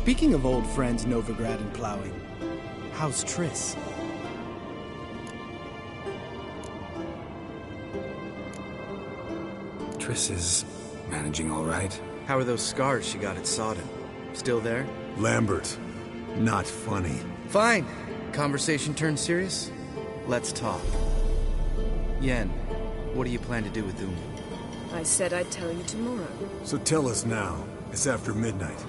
Speaking of old friends Novigrad and plowing, how's Triss? Triss is managing all right. How are those scars she got at Sodden? Still there? Lambert, not funny. Fine. Conversation turned serious? Let's talk. Yen, what do you plan to do with Uma? I said I'd tell you tomorrow. So tell us now. It's after midnight.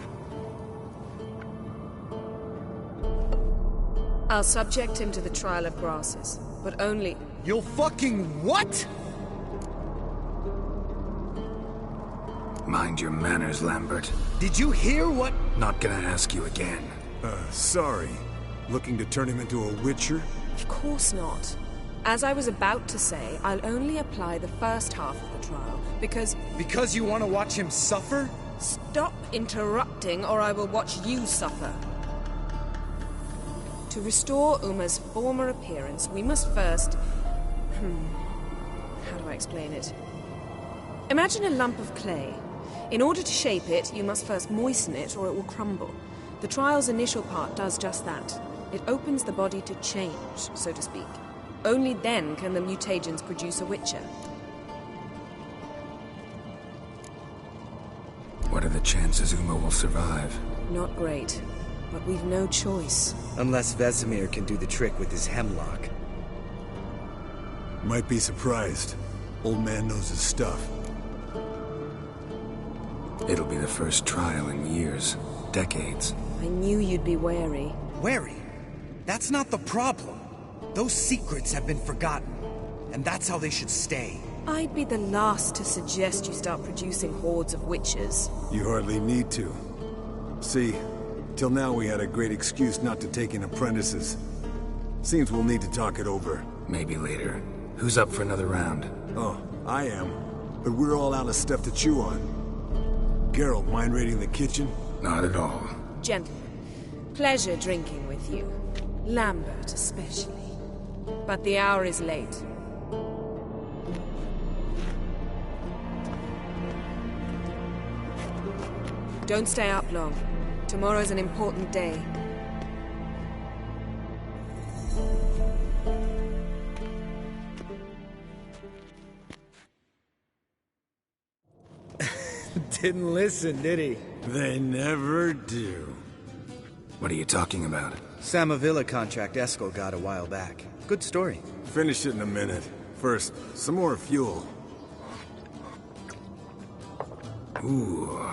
I'll subject him to the trial of grasses, but only... You'll fucking what? Mind your manners, Lambert. Did you hear what? Not gonna ask you again. Sorry. Looking to turn him into a witcher? Of course not. As I was about to say, I'll only apply the first half of the trial, because... Because you want to watch him suffer? Stop interrupting, or I will watch you suffer. To restore Uma's former appearance, we must first... How do I explain it? Imagine a lump of clay. In order to shape it, you must first moisten it, or it will crumble. The trial's initial part does just that. It opens the body to change, so to speak. Only then can the mutagens produce a witcher. What are the chances Uma will survive? Not great, but we've no choice. Unless Vesemir can do the trick with his hemlock. Might be surprised. Old man knows his stuff. It'll be the first trial in years. Decades. I knew you'd be wary. Wary? That's not the problem. Those secrets have been forgotten. And that's how they should stay. I'd be the last to suggest you start producing hordes of witches. You hardly need to. See, till now we had a great excuse not to take in apprentices. Seems we'll need to talk it over. Maybe later. Who's up for another round? Oh, I am. But we're all out of stuff to chew on. Geralt, mind raiding the kitchen? Not at all. Gentlemen, pleasure drinking with you. Lambert especially. But the hour is late. Don't stay up long. Tomorrow's an important day. Didn't listen, did he? They never do. What are you talking about? Samavilla contract Eskel got a while back. Good story. Finish it in a minute. First, some more fuel. Ooh,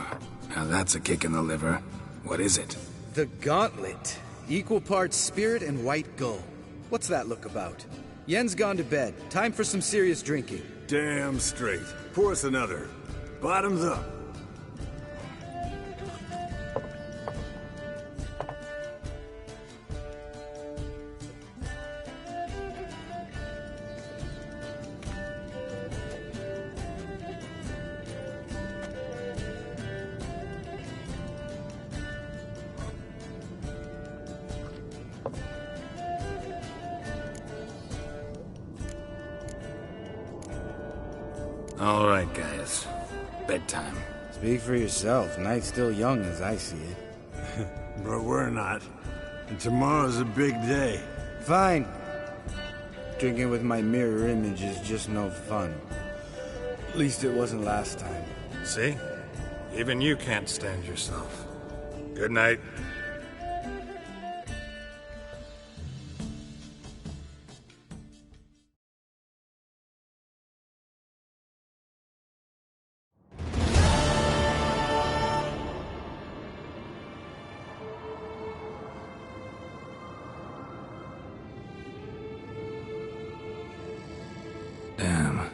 now that's a kick in the liver. What is it? The Gauntlet. Equal parts spirit and white gull. What's that look about? Yen's gone to bed. Time for some serious drinking. Damn straight. Pour us another. Bottoms up. All right, guys. Bedtime. Speak for yourself. Night's still young as I see it. But we're not. And tomorrow's a big day. Fine. Drinking with my mirror image is just no fun. At least it wasn't last time. See? Even you can't stand yourself. Good night. Damn.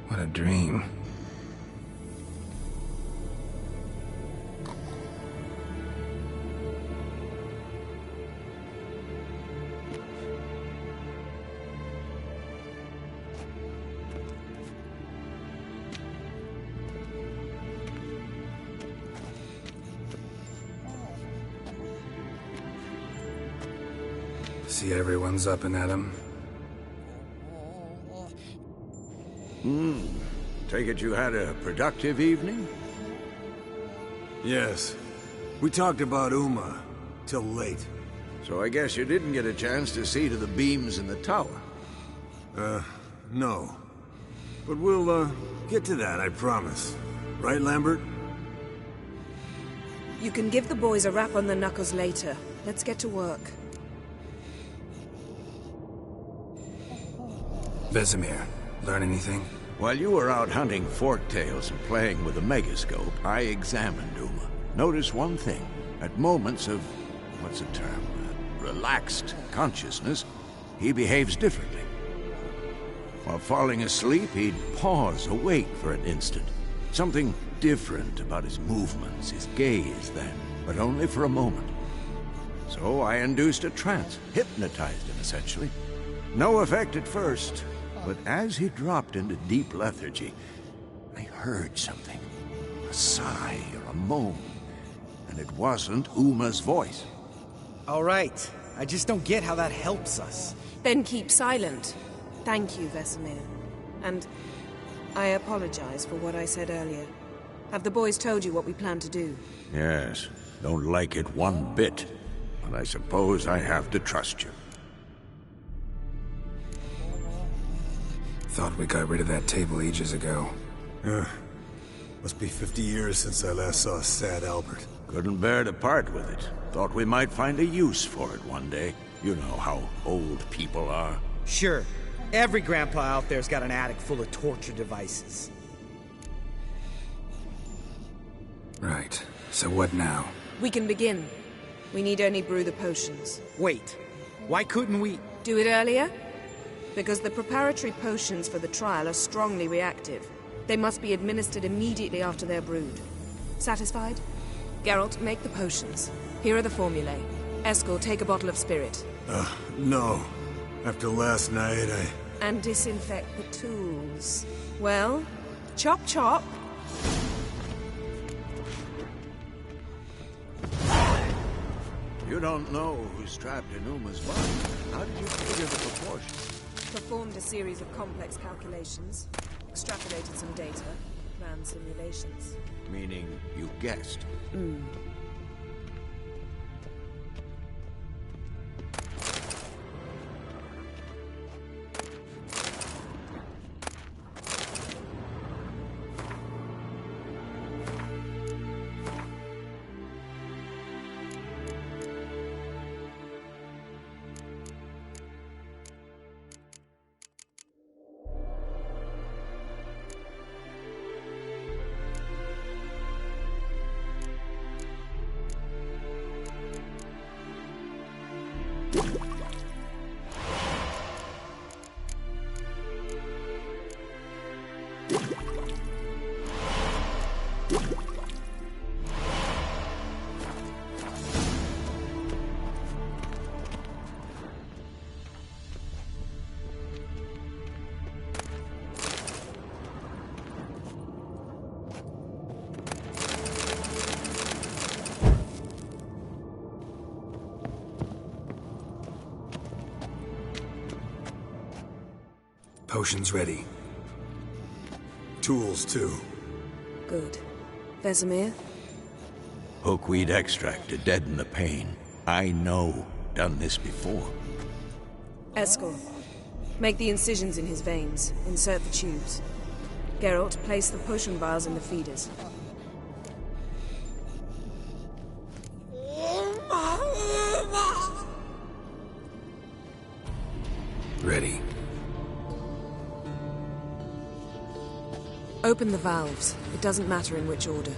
What a dream. See everyone's up and at 'em. Take it you had a productive evening? Yes. We talked about Uma, till late. So I guess you didn't get a chance to see to the beams in the tower. No. But we'll, get to that, I promise. Right, Lambert? You can give the boys a rap on the knuckles later. Let's get to work. Vesemir, learn anything? While you were out hunting forktails and playing with the megascope, I examined Uma. Notice one thing. At moments of, what's the term, relaxed consciousness, he behaves differently. While falling asleep, he'd pause, awake for an instant. Something different about his movements, his gaze then, but only for a moment. So I induced a trance, hypnotized him essentially. No effect at first, but as he dropped into deep lethargy, I heard something. A sigh or a moan. And it wasn't Uma's voice. All right. I just don't get how that helps us. Then keep silent. Thank you, Vesemir. And I apologize for what I said earlier. Have the boys told you what we plan to do? Yes. Don't like it one bit. But I suppose I have to trust you. Thought we got rid of that table ages ago. Must be 50 years since I last saw sad Albert. Couldn't bear to part with it. Thought we might find a use for it one day. You know how old people are. Sure. Every grandpa out there's got an attic full of torture devices. Right. So what now? We can begin. We need only brew the potions. Wait. Why couldn't we... Do it earlier? Because the preparatory potions for the trial are strongly reactive. They must be administered immediately after they're brewed. Satisfied? Geralt, make the potions. Here are the formulae. Eskel, take a bottle of spirit. No. After last night, And disinfect the tools. Well, chop chop. You don't know who's trapped in Uma's body. How did you figure the proportions? Performed a series of complex calculations. Extrapolated some data. Ran simulations. Meaning you guessed. Potions ready. tools too. Good. Vesemir? Hookweed extract to deaden the pain. I know. Done this before. Eskel, make the incisions in his veins. Insert the tubes. Geralt, place the potion vials in the feeders. Ready. Open the valves. It doesn't matter in which order.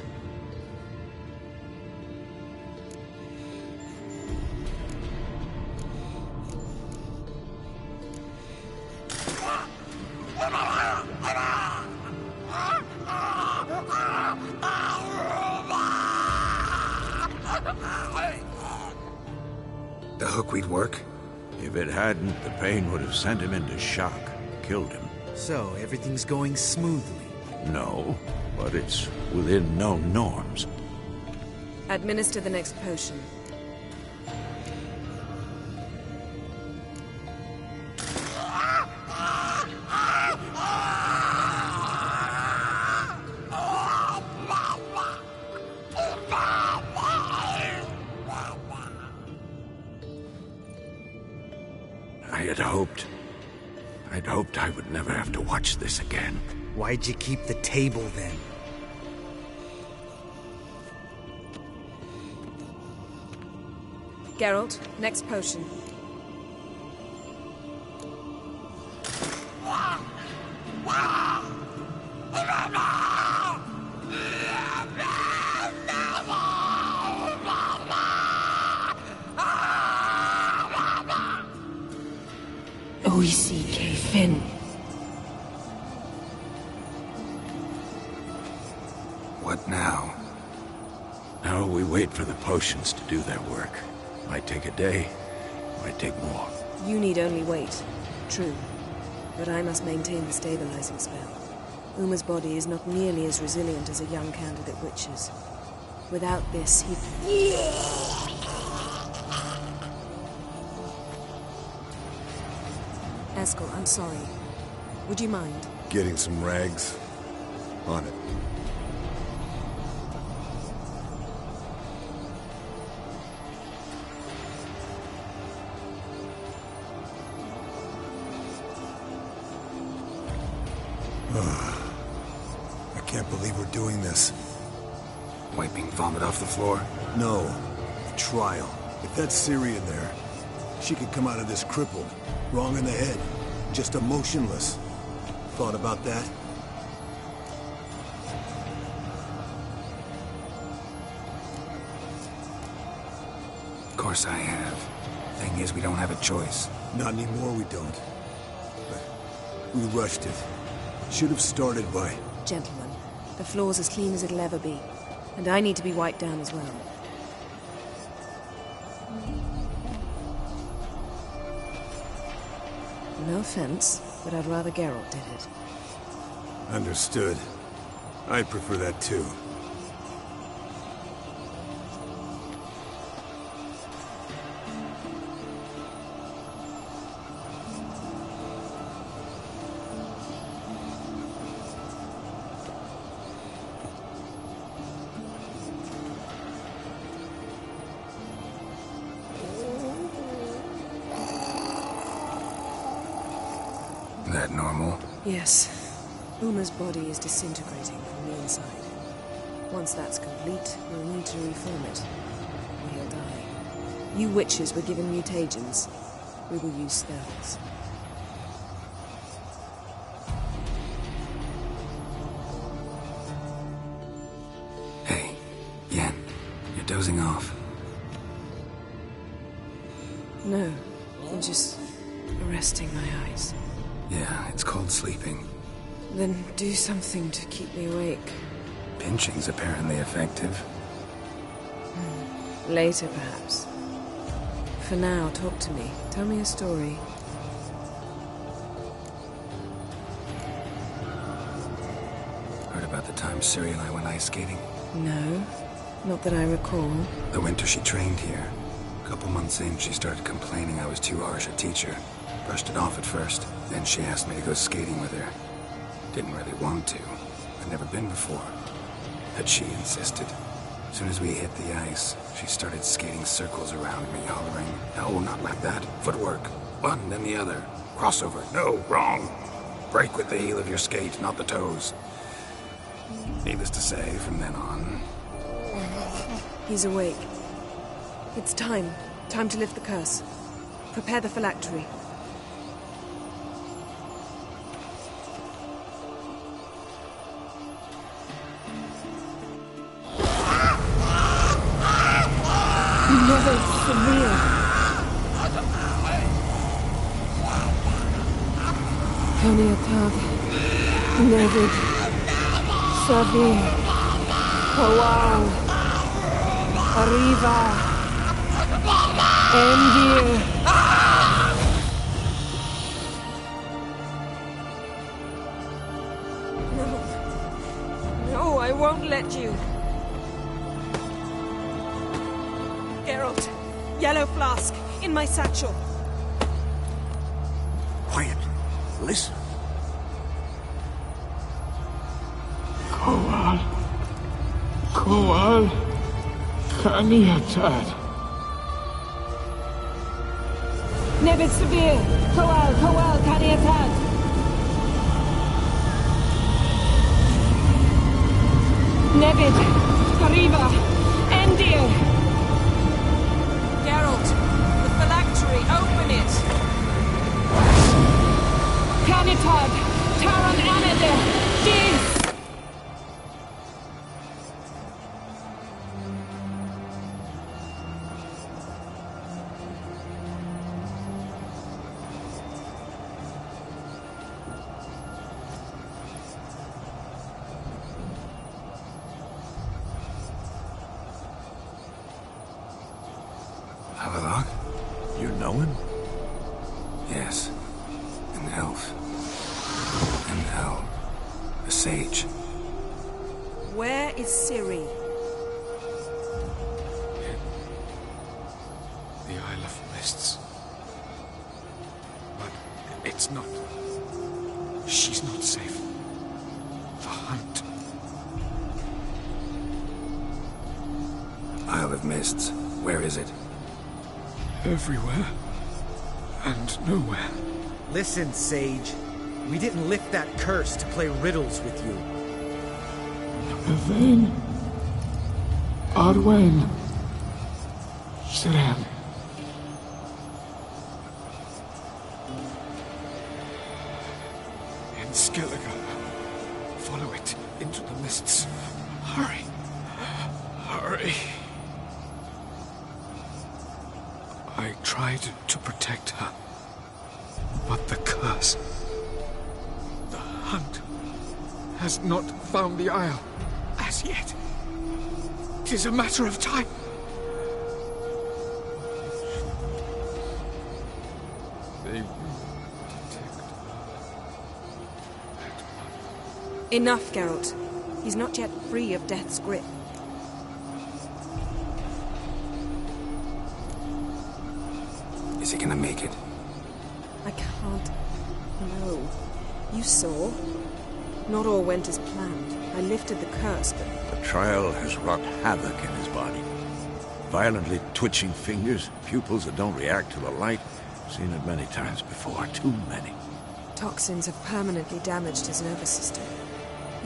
The hookweed work? If it hadn't, the pain would have sent him into shock, killed him. So, everything's going smoothly. No, but it's within known norms. Administer the next potion. I'd hoped I would never have to watch this again. Why'd you keep the table then? Geralt, next potion. O-E-C-K, Finn. What now? Now we wait for the potions to do their work. Might take a day, might take more. You need only wait. True. But I must maintain the stabilizing spell. Uma's body is not nearly as resilient as a young candidate witch's. Without this, he... Eskel, I'm sorry. Would you mind? Getting some rags? On it. I can't believe we're doing this. Wiping vomit off the floor? No. The trial. If that's Ciri in there, she could come out of this crippled, wrong in the head, just emotionless. Thought about that? Of course I have. Thing is, we don't have a choice. Not anymore, we don't. But we rushed it. Should have started by... Gentlemen, the floor's as clean as it'll ever be. And I need to be wiped down as well. No offense, but I'd rather Geralt did it. Understood. I'd prefer that too. That normal? Yes. Uma's body is disintegrating from the inside. Once that's complete, we'll need to reform it. Or he'll die. You witches were given mutagens. We will use spells. Hey, Yen, you're dozing off. No, I'm just resting my eyes. Yeah, it's called sleeping. Then do something to keep me awake. Pinching's apparently effective. Later, perhaps. For now, talk to me. Tell me a story. Heard about the time Ciri and I went ice skating? No, not that I recall. The winter she trained here. A couple months in, she started complaining I was too harsh a teacher. Brushed it off at first. Then she asked me to go skating with her. Didn't really want to. I'd never been before. But she insisted. As soon as we hit the ice, she started skating circles around me, hollering, "No, not like that. Footwork. One, then the other. Crossover. No, wrong. Break with the heel of your skate, not the toes." Needless to say, from then on... He's awake. It's time. Time to lift the curse. Prepare the phylactery. Never severe. Peniatag, Nevid, Savir, Kawal, Arriva, Endir. No, I won't let you. Geralt, yellow flask, in my satchel. Quiet. Listen. Kowal Kaniatad. Nevid Severe! Koal, Kaniatad! Nevid! Kariva! Endir! Geralt! The phylactery! Open it! Kanitad! Taran Anadir! Dis! Avalok? You know him? Yes. An elf. An elf. A sage. Where is Ciri? The Isle of Mists. But it's not. She's not safe. The hunt. Isle of Mists. Where is it? Everywhere. And nowhere. Listen, Sage. We didn't lift that curse to play riddles with you. Yvain. Arwen. Siren. In Skellige. Follow it into the mists. Hurry. Hurry. I tried to protect her. But the curse... The hunt has not found the Isle as yet. It is a matter of time. They will detect her. Enough, Geralt. He's not yet free of death's grip. Is he gonna make it? I can't... No. You saw. Not all went as planned. I lifted the curse, but... The trial has wrought havoc in his body. Violently twitching fingers, pupils that don't react to the light. Seen it many times before, too many. Toxins have permanently damaged his nervous system.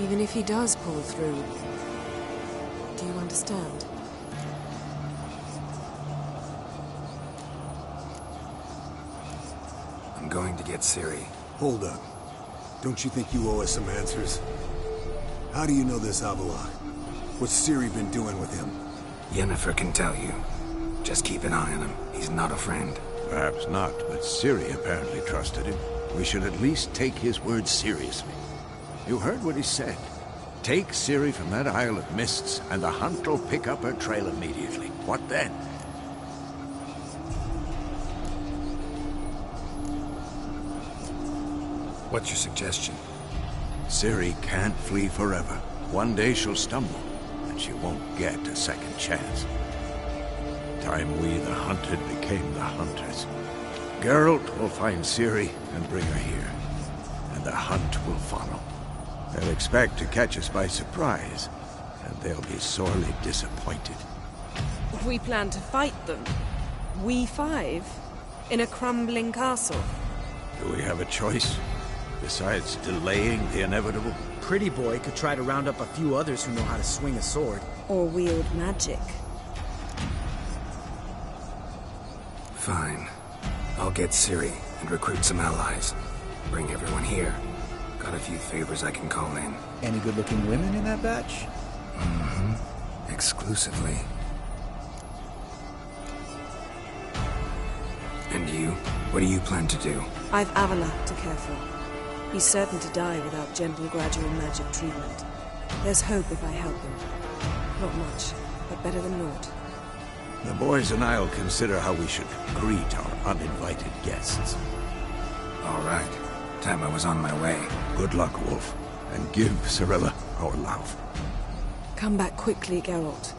Even if he does pull through... Do you understand? I'm going to get Ciri. Hold up. Don't you think you owe us some answers? How do you know this Avalok? What's Ciri been doing with him? Yennefer can tell you. Just keep an eye on him. He's not a friend. Perhaps not, but Ciri apparently trusted him. We should at least take his words seriously. You heard what he said. Take Ciri from that Isle of Mists, and the hunt will pick up her trail immediately. What then? What's your suggestion? Ciri can't flee forever. One day she'll stumble, and she won't get a second chance. Time we, the hunted, became the hunters. Geralt will find Ciri and bring her here, and the hunt will follow. They'll expect to catch us by surprise, and they'll be sorely disappointed. We plan to fight them. We five? In a crumbling castle? Do we have a choice? Besides delaying the inevitable? Pretty Boy could try to round up a few others who know how to swing a sword. Or wield magic. Fine. I'll get Ciri and recruit some allies. Bring everyone here. Got a few favors I can call in. Any good-looking women in that batch? Mm-hmm. Exclusively. And you? What do you plan to do? I've Avalok to care for. He's certain to die without gentle, gradual magic treatment. There's hope if I help him. Not much, but better than naught. The boys and I'll consider how we should greet our uninvited guests. All right. Time I was on my way. Good luck, Wolf. And give Cirilla our love. Come back quickly, Geralt.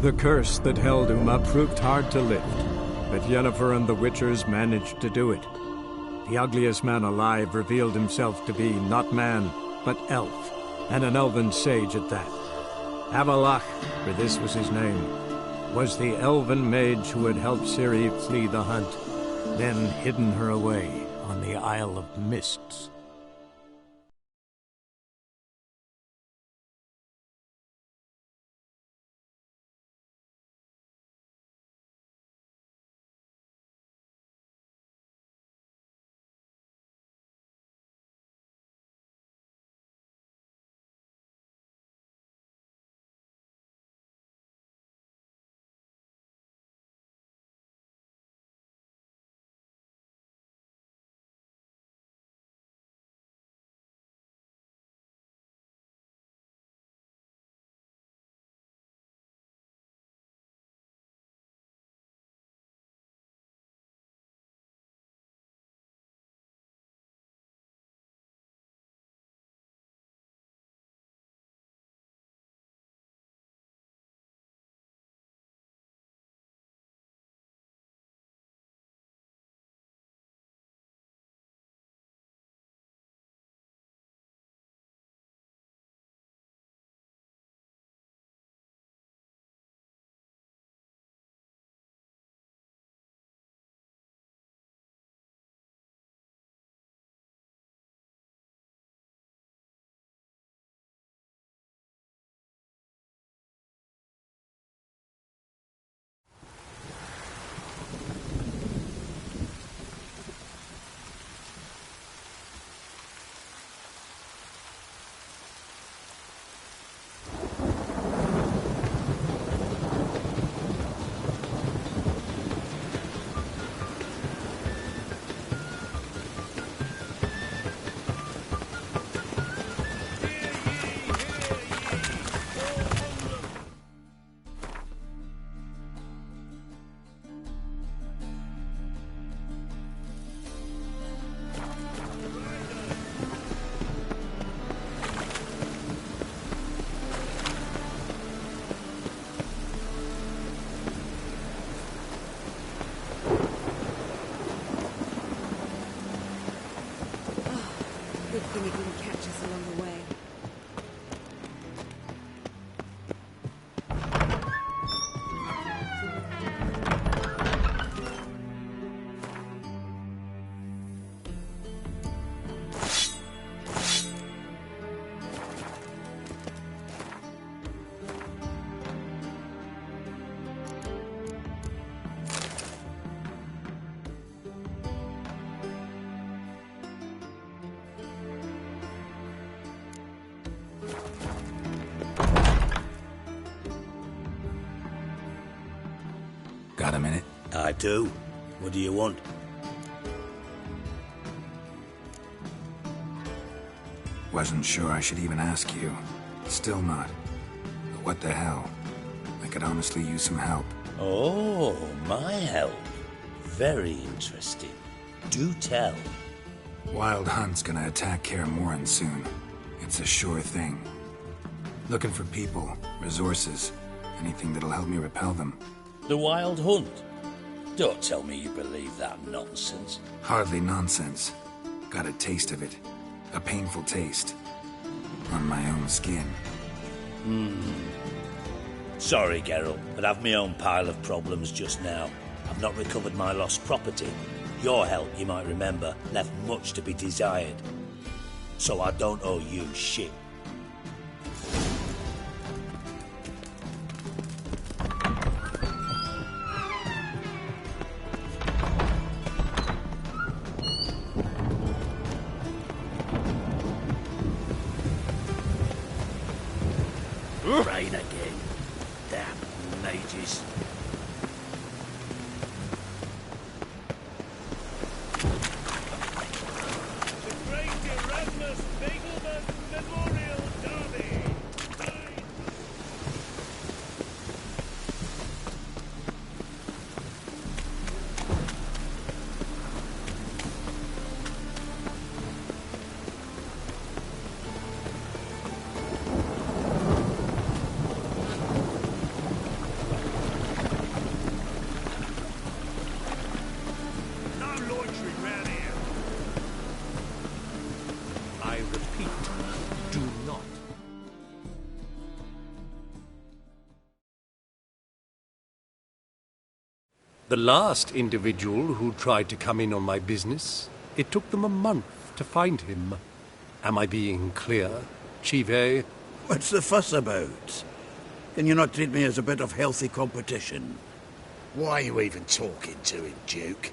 The curse that held Uma proved hard to lift, but Yennefer and the Witchers managed to do it. The ugliest man alive revealed himself to be not man, but elf, and an elven sage at that. Avallac'h, for this was his name, was the elven mage who had helped Ciri flee the hunt, then hidden her away on the Isle of Mists. Good thing it didn't catch us along the way. Got a minute? I do. What do you want? Wasn't sure I should even ask you. Still not. But what the hell? I could honestly use some help. Oh, my help. Very interesting. Do tell. Wild Hunt's gonna attack Kaer Morhen soon. It's a sure thing. Looking for people, resources, anything that'll help me repel them. The Wild Hunt? Don't tell me you believe that nonsense. Hardly nonsense. Got a taste of it. A painful taste. On my own skin. Sorry, Geralt, but I've my own pile of problems just now. I've not recovered my lost property. Your help, you might remember, left much to be desired. So I don't owe you shit. Rain again. Damn mages. The Great Erasmus Begelman Memorial Derby. The last individual who tried to come in on my business, it took them a month to find him. Am I being clear, Chive? What's the fuss about? Can you not treat me as a bit of healthy competition? Why are you even talking to him, Duke?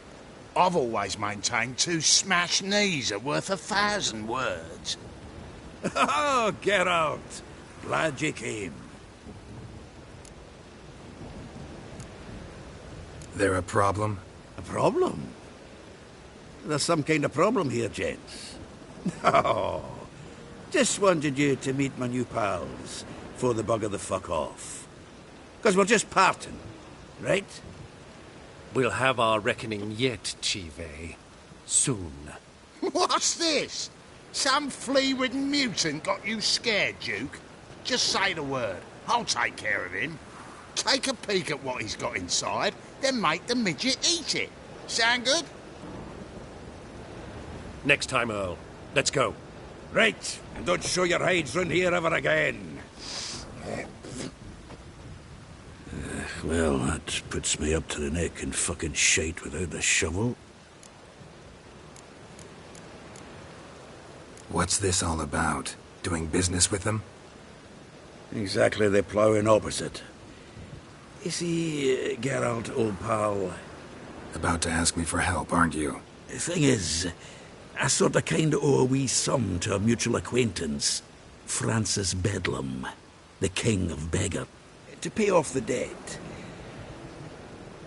I've always maintained 2 smashed knees are worth 1,000 words. Oh, Geralt! Glad you came. There a problem? A problem? There's some kind of problem here, gents. Oh, just wanted you to meet my new pals before they bugger the fuck off. Because we're just parting, right? We'll have our reckoning yet, Chive. Soon. What's this? Some flea-ridden mutant got you scared, Duke? Just say the word. I'll take care of him. Take a peek at what he's got inside, then make the midget eat it. Sound good? Next time, Earl. Let's go. Right, and don't show your hides round here ever again. Well, that puts me up to the neck in fucking shite without the shovel. What's this all about? Doing business with them? Exactly the ploughing opposite. You see, Geralt, old pal... About to ask me for help, aren't you? The thing is, I sort of kind of owe a wee sum to a mutual acquaintance, Francis Bedlam, the king of beggar, to pay off the debt.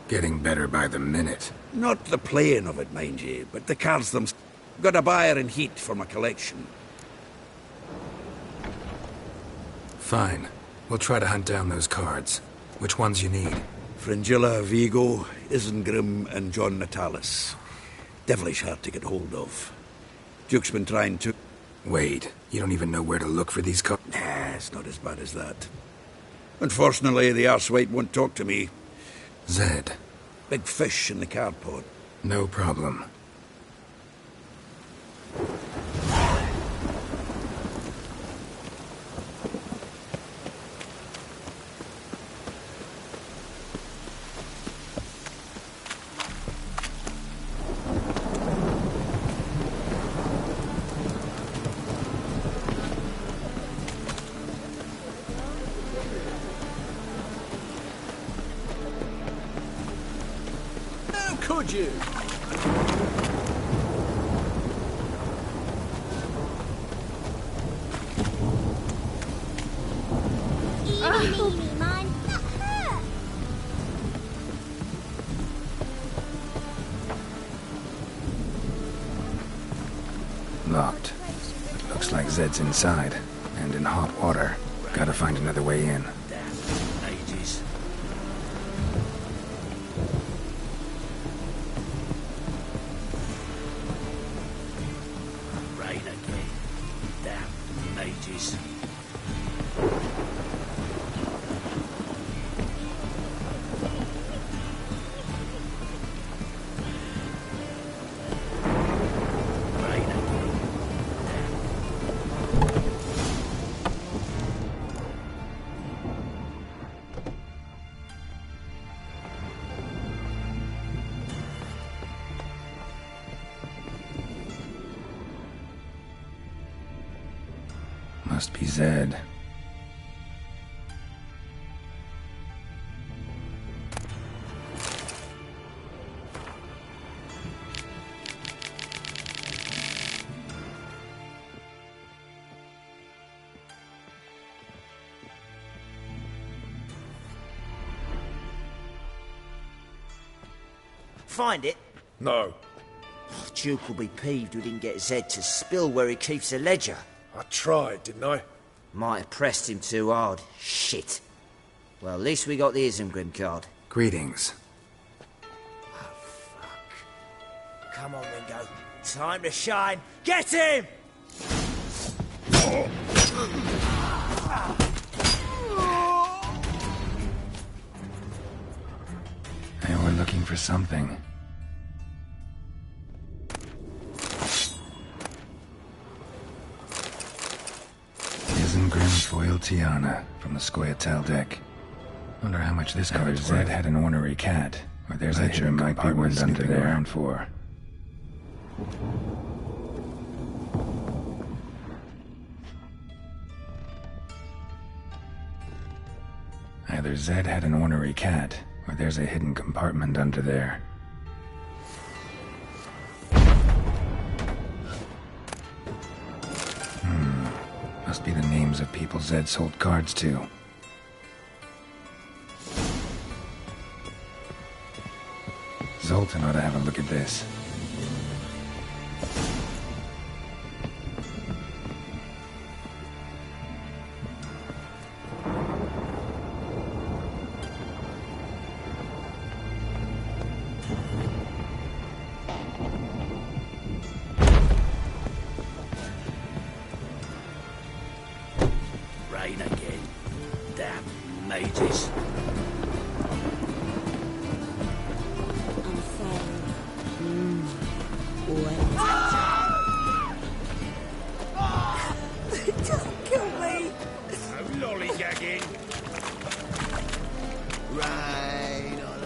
Getting better by the minute. Not the playing of it, mind ye, but the cards themselves. Got a buyer in heat for my collection. Fine. We'll try to hunt down those cards. Which ones you need? Fringilla, Vigo, Isengrim, and John Natalis. Devilish hard to get hold of. Duke's been trying to... Wait, you don't even know where to look for these cards? Nah, it's not as bad as that. Unfortunately, the arsewipe won't talk to me. Zed. Big fish in the card pot. No problem. How could you? Locked. Looks like Zed's inside, and in hot water. Gotta find another way in. Ages. Right again. Damn ages. Must be Zed. Find it? No. Oh, Duke will be peeved we didn't get Zed to spill where he keeps the ledger. I tried, didn't I? Might have pressed him too hard. Shit. Well, at least we got the Isengrim card. Greetings. Oh, fuck. Come on, Ringo. Time to shine. Get him! They were looking for something. Isengrim foil Tiana from the Scoia'tael deck. Wonder how much this card's worth. Zed had an ornery cat. Or there's a hidden compartment under there. Around for. Either Zed had an ornery cat, or there's a hidden compartment under there. Must be the names of people Zed sold cards to. Zoltan ought to have a look at this. Rain again. Damn mages. Don't kill me! No lollygagging. Rain on.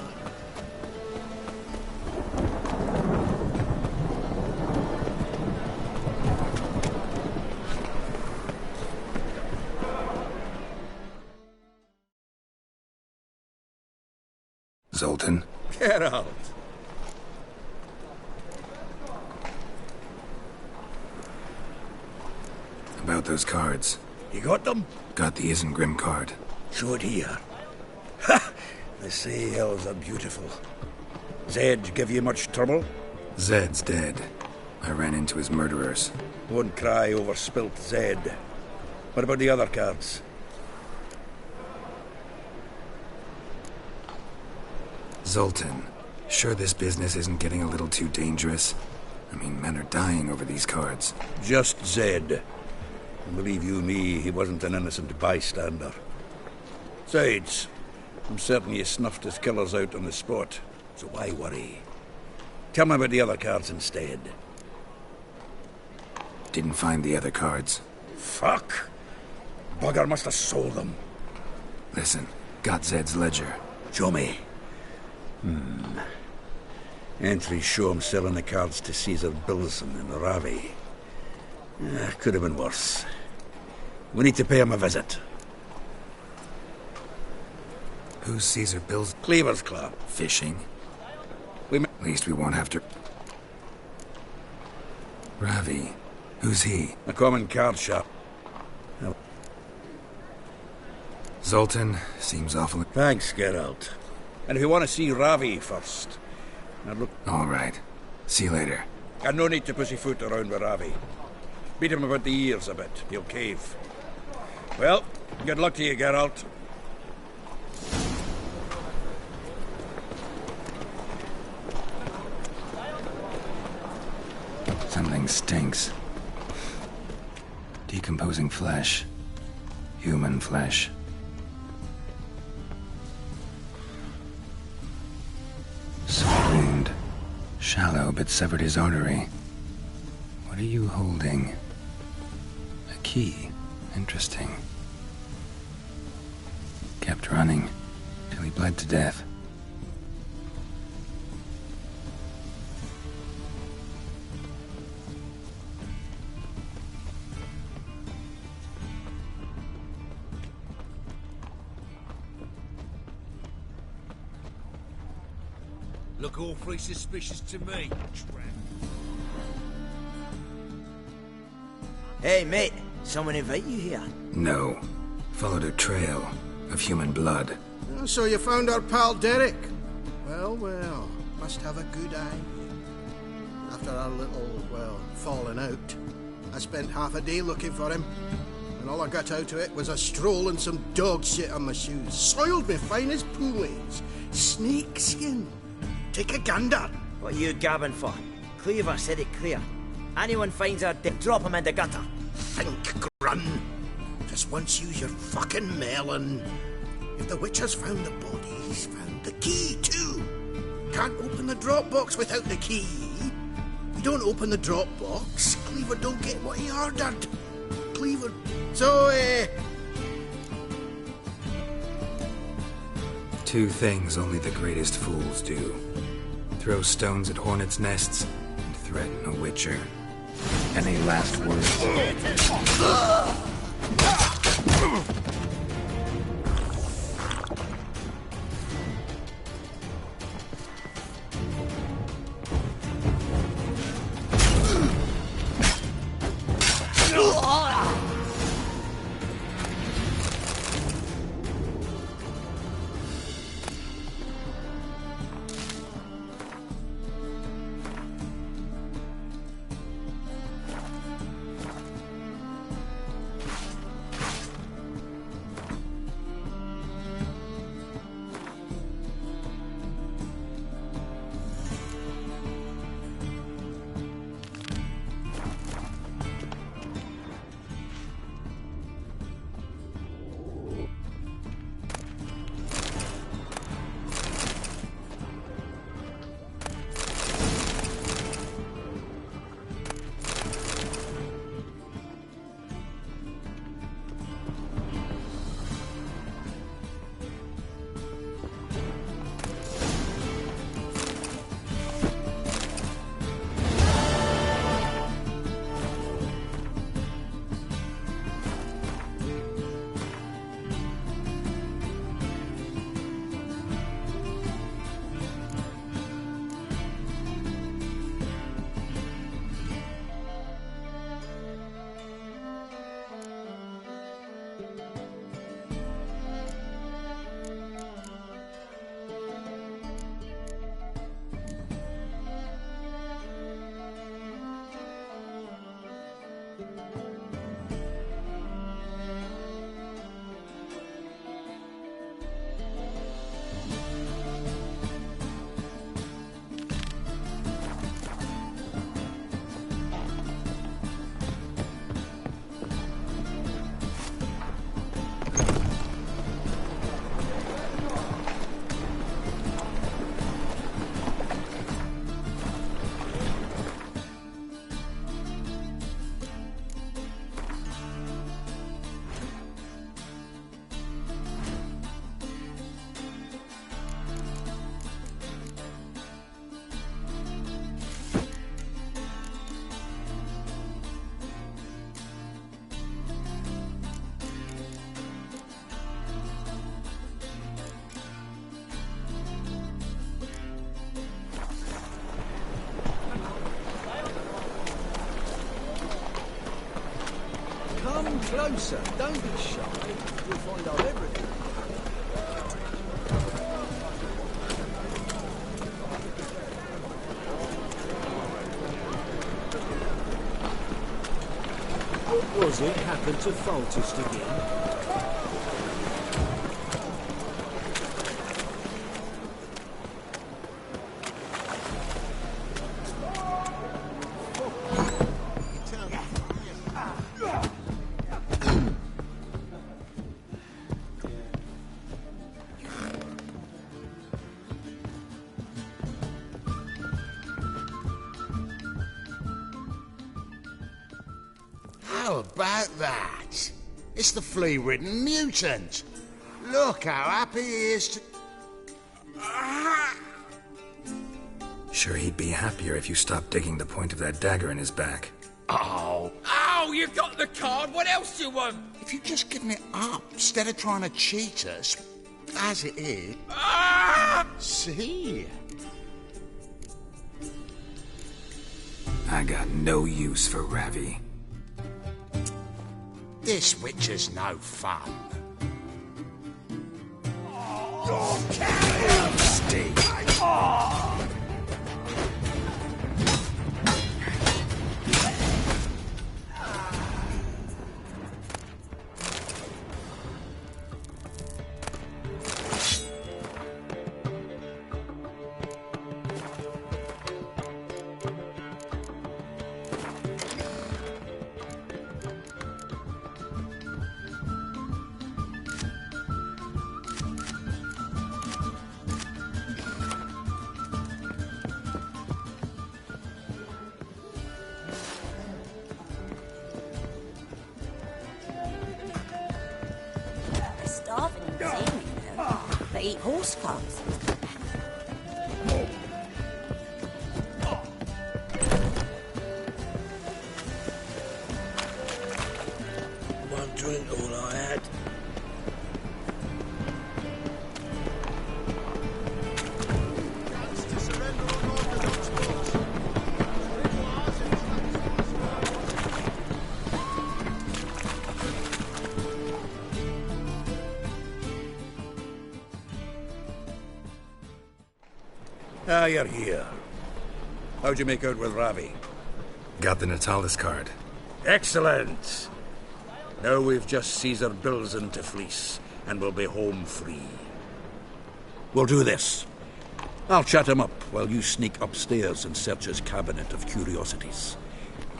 Zoltan? Geralt. About those cards. You got them? Got the Isengrim card. Show it here. Ha! The Sea Hills are beautiful. Zed give you much trouble? Zed's dead. I ran into his murderers. Won't cry over spilt Zed. What about the other cards? Zoltan, sure this business isn't getting a little too dangerous? I mean, men are dying over these cards. Just Zed. And believe you me, he wasn't an innocent bystander. Besides, I'm certain you snuffed his killers out on the spot, so why worry? Tell me about the other cards instead. Didn't find the other cards. Fuck! Bugger must have sold them. Listen, got Zed's ledger. Show me. Entries show him selling the cards to Caesar Bilson in Ravi. Could have been worse. We need to pay him a visit. Who's Caesar Bills? Cleaver's Club. Fishing? At least we won't have to... Ravi. Who's he? A common card shop. Zoltan seems awful... Thanks, Geralt. And if you want to see Ravi first... Now look... All right. See you later. And no need to pussyfoot around with Ravi. Beat him about the ears a bit. He'll cave. Well, good luck to you, Geralt. Something stinks. Decomposing flesh. Human flesh. Sword wound. Shallow, but severed his artery. What are you holding? A key. Interesting. Kept running till he bled to death. Look awfully suspicious to me. Hey, mate. Someone invite you here? No. Followed a trail of human blood. So you found our pal Derek? Well, well. Must have a good eye. After our little, well, falling out, I spent half a day looking for him. And all I got out of it was a stroll and some dog shit on my shoes. Soiled me fine as poolies. Snake skin. Take a gander. What are you gabbing for? Cleaver said it clear. Anyone finds her dead, drop him in the gutter. Think, Grun. Just once use your fucking melon. If the witch has found the body, he's found the key too. Can't open the drop box without the key. You don't open the drop box, Cleaver don't get what he ordered. Cleaver. So, Two things only the greatest fools do. Throw stones at hornets' nests and threaten a witcher. Any last words? Come closer. Don't be shy. You'll find out everything. What was it happened to Foltest again? How about that? It's the flea-ridden mutant. Look how happy he is to... Sure, he'd be happier if you stopped digging the point of that dagger in his back. Oh, Oh, you've got the card. What else do you want? if you'd just given it up instead of trying to cheat us, as it is... See? I got no use for Ravi. This witcher's no fun. Stay. eat horse cubs. One drink, all I had. Ah, you're here. How'd you make out with Ravi? Got the Natalis card. Excellent! Now we've just Caesar Bilzen to fleece, and we'll be home free. We'll do this. I'll chat him up while you sneak upstairs and search his cabinet of curiosities.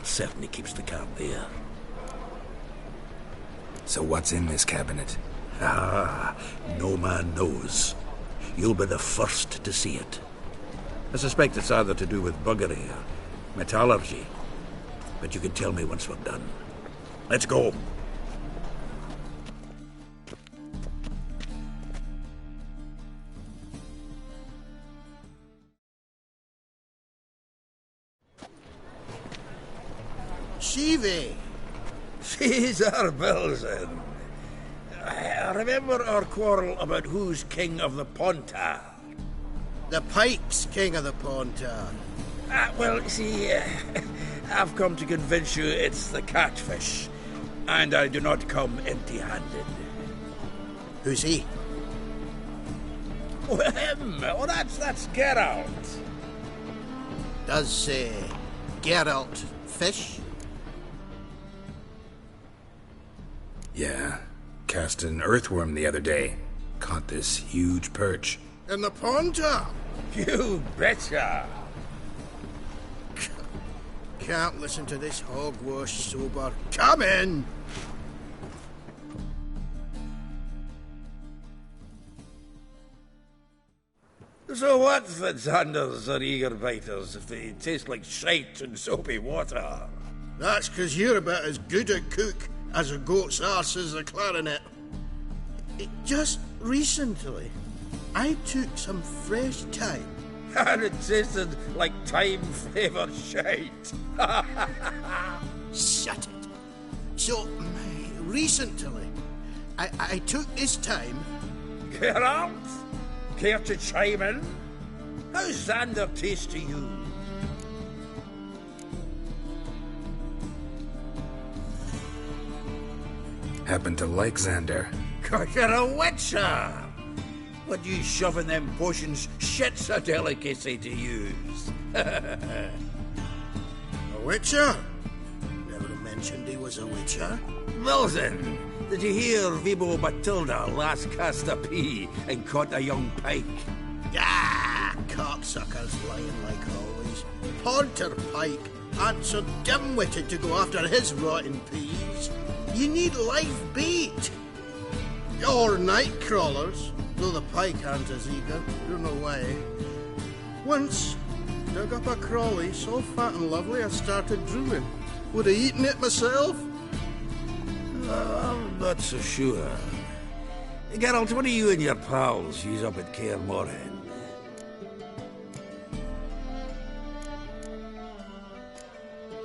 Certainly keeps the card there. So what's in this cabinet? Ah, no man knows. You'll be the first to see it. I suspect it's either to do with buggery or metallurgy. But you can tell me once we're done. Let's go. Shivi! Caesar Bilzen. I remember our quarrel about who's king of the Pontar. The Pike's king of the Pontar. Well, see, I've come to convince you it's the catfish, and I do not come empty-handed. Who's he? Oh, him! Oh, that's Geralt. Does, Geralt fish? Yeah. Cast an earthworm the other day. Caught this huge perch. In the Pontar? You betcha! Can't listen to this hogwash sober. Come in! So what's the Xanders or eager biters if they taste like shite and soapy water? That's 'cause you're about as good a cook as a goat's arse is a clarinet. Just recently, I took some fresh thyme. And it tasted like thyme-flavoured shite. Shut it. So, recently, I took this thyme. Geralt? Care to chime in? How's Xander taste to you? Happen to like Xander. 'Cause you're a witcher! What you shoving them potions? Shit's a delicacy to use. A witcher? Never mentioned he was a witcher. Bilzen, did you hear Vibo Batilda last cast a pea and caught a young pike? Ah, cocksuckers lying like always. Pontar Pike aren't so dim-witted to go after his rotten peas. You need live bait. Or night crawlers, though the pike aren't as eager. Don't know why. Once, dug up a crawly so fat and lovely I started drooling. Would have eaten it myself? I'm not so sure. Geralt, what do you and your pals use up at Kaer Morhen?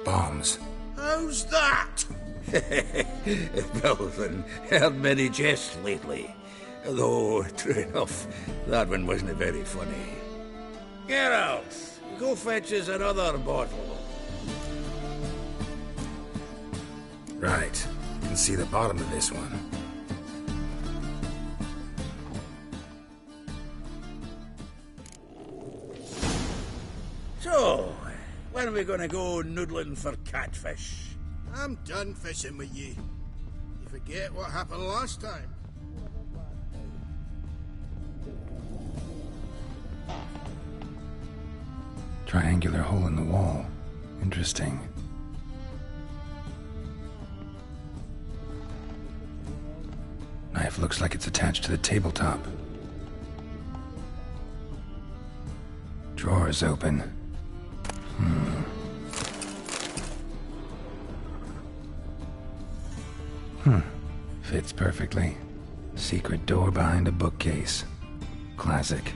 Bombs. How's that? Bilzen, heard many jests lately. Though, true enough, that one wasn't very funny. Geralt, go fetch us another bottle. Right. Can see the bottom of this one. So, when are we gonna go noodling for catfish? I'm done fishing with you. You forget what happened last time. Triangular hole in the wall. Interesting. Knife looks like it's attached to the tabletop. Drawer's open. Fits perfectly. Secret door behind a bookcase. Classic.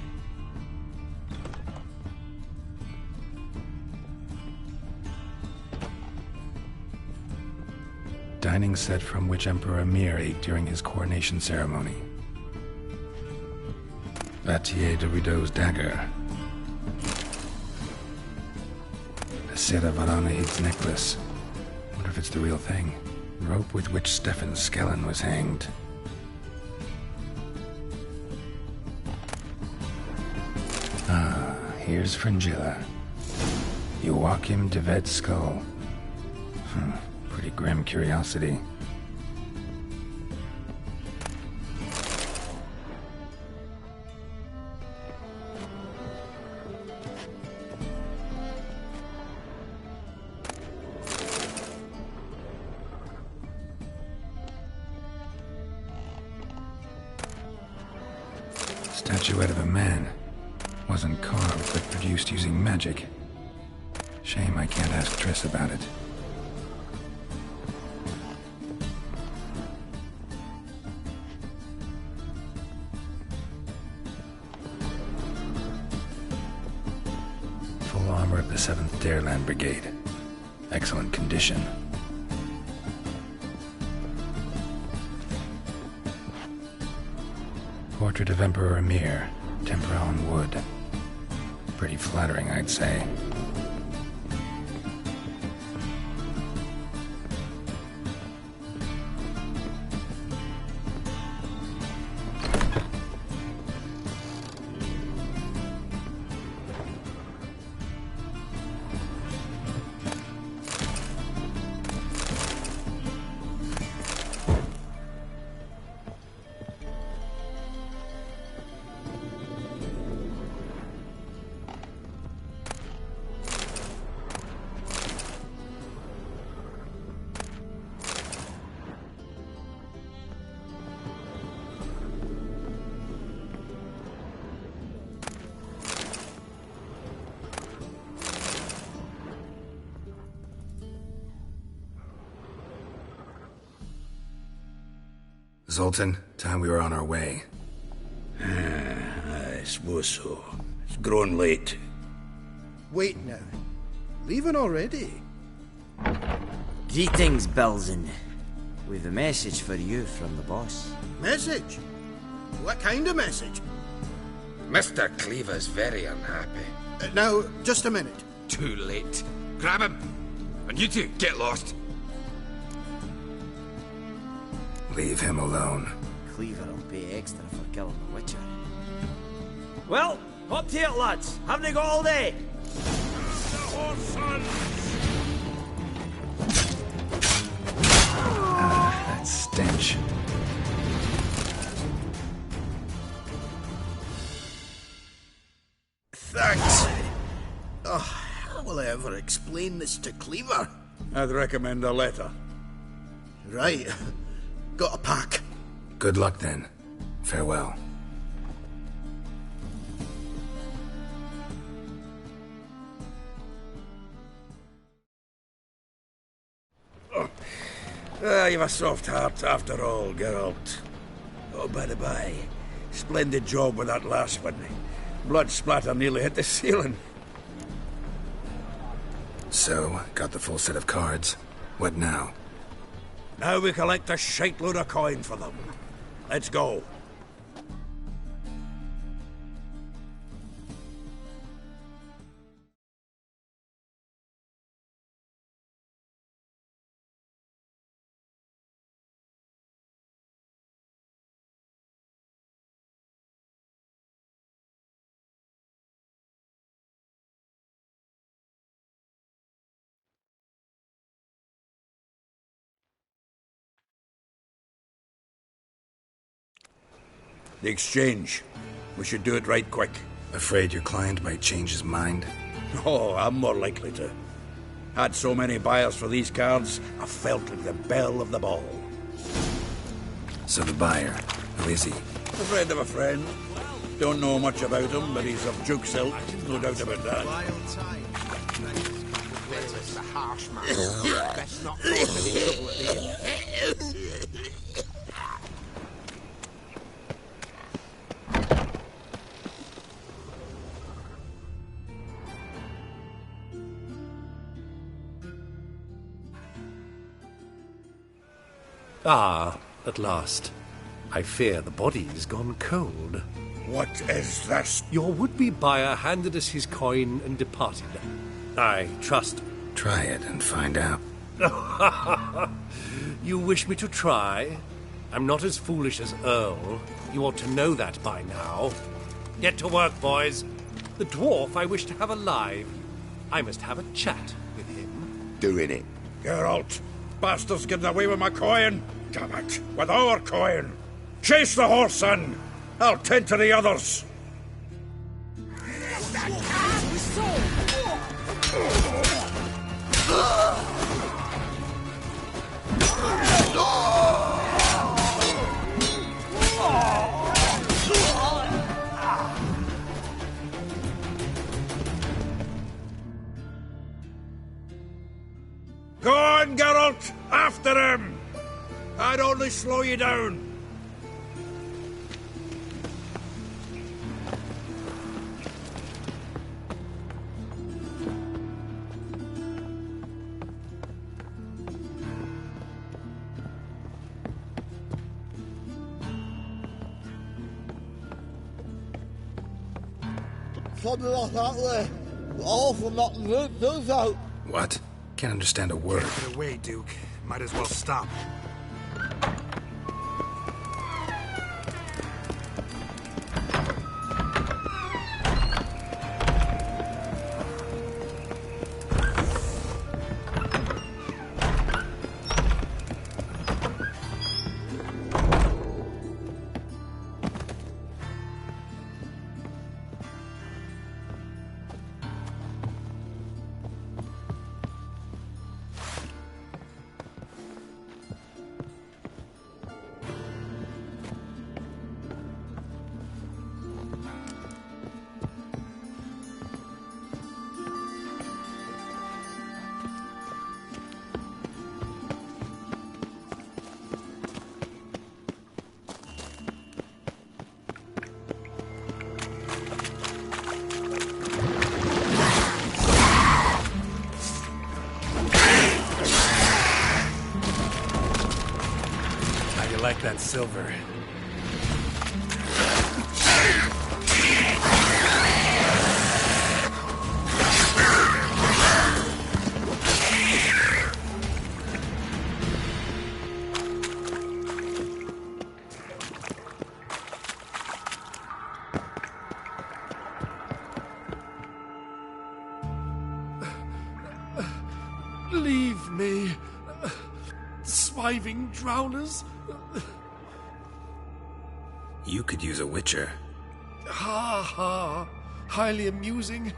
Dining set from which Emperor Emir ate during his coronation ceremony. Vatier de Rideau's dagger. Sera Varanahid's necklace. Wonder if it's the real thing. Rope with which Stefan Skellen was hanged. Ah, here's Fringilla. Joachim de Ved's skull. Pretty grim curiosity. Statuette of a man. Wasn't carved, but produced using magic. Shame I can't ask Triss about it. Full armor of the 7th Dareland Brigade. Excellent condition. Portrait of Emperor Emir, tempera on wood. Pretty flattering, I'd say. Zoltan, time we were on our way. I suppose so. It's growing late. Wait now. Leaving already? Greetings, Belzen. We've a message for you from the boss. Message? What kind of message? Mr. Cleaver's very unhappy. Now, just a minute. Too late. Grab him! And you two, get lost. Leave him alone. Cleaver will pay extra for killing the Witcher. Well, up to it, lads. Haven't they got all day? That stench. Thanks. Oh, how will I ever explain this to Cleaver? I'd recommend a letter. Right. Got a pack. Good luck then. Farewell. You've a soft heart after all, Geralt. Oh, by the by, splendid job with that last one. Blood splatter nearly hit the ceiling. So, got the full set of cards. What now? Now we collect a shiteload of coin for them. Let's go. The exchange. We should do it right quick. Afraid your client might change his mind? Oh, I'm more likely to. Had so many buyers for these cards, I felt like the belle of the ball. So the buyer, who is he? A friend of a friend. Don't know much about him, but he's of Duke's ilk, no doubt about that. The harsh man. Best not cause any trouble at the end. Ah, at last. I fear the body's gone cold. What is this? Your would-be buyer handed us his coin and departed. I trust. Try it and find out. You wish me to try? I'm not as foolish as Earl. You ought to know that by now. Get to work, boys. The dwarf I wish to have alive. I must have a chat with him. Doing it. Geralt, bastards getting away with my coin. Damn it, with our coin. Chase the horse in. I'll tend to the others. Go on, Geralt! After him! I'd only slow you down. Something like that way. All for not those out. What? Can't understand a word. Get away, Duke. Might as well stop. Like that silver. Leave me. Swiving drowners. You could use a witcher. Ha ha. Highly amusing.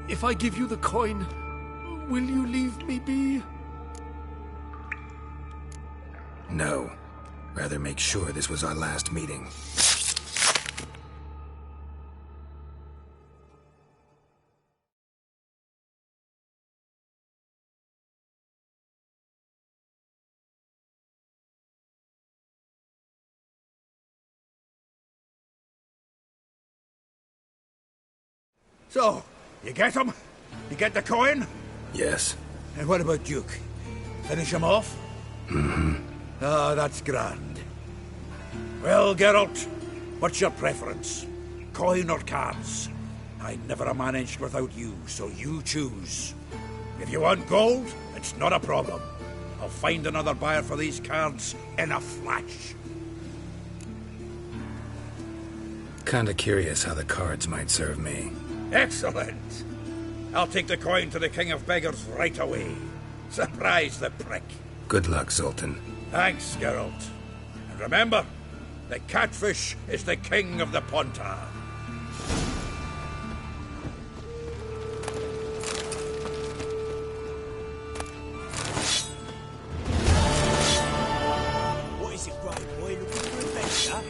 If I give you the coin, will you leave me be? No. Rather make sure this was our last meeting. So, you get him? You get the coin? Yes. And what about Duke? Finish him off? Mm-hmm. Ah, that's grand. Well, Geralt, what's your preference? Coin or cards? I'd never have managed without you, so you choose. If you want gold, it's not a problem. I'll find another buyer for these cards in a flash. Kinda curious how the cards might serve me. Excellent. I'll take the coin to the King of Beggars right away. Surprise the prick. Good luck, Zoltan. Thanks, Geralt. And remember, the catfish is the king of the Pontar. What is it, right boy? Looking for adventure?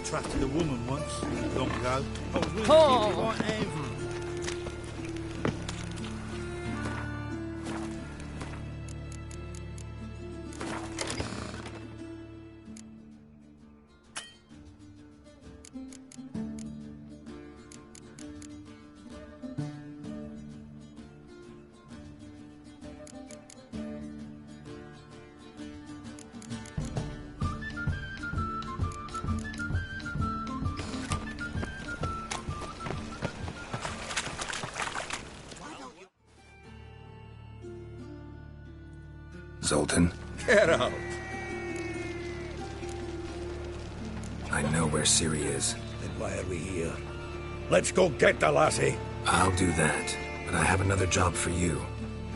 trusted a woman once, long ago. I was willing to Oh. keep it right hand. Zoltan, Get out. I know where Ciri is. Then why are we here? Let's go get the lassie. I'll do that, but I have another job for you.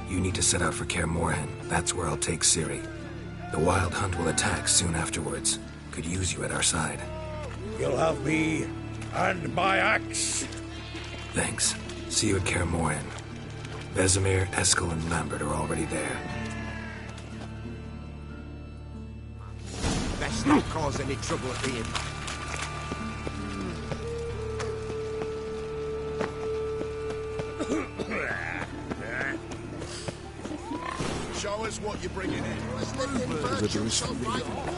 You need to set out for Kaer Morhen. That's where I'll take Ciri. The Wild Hunt will attack soon afterwards. Could use you at our side. You'll have me and my axe. Thanks. See you at Kaer Morhen. Vesemir, Eskel, and Lambert are already there. Best not cause any trouble at the inn. Show us what you're bringing in. Let's lift in first, you're so right.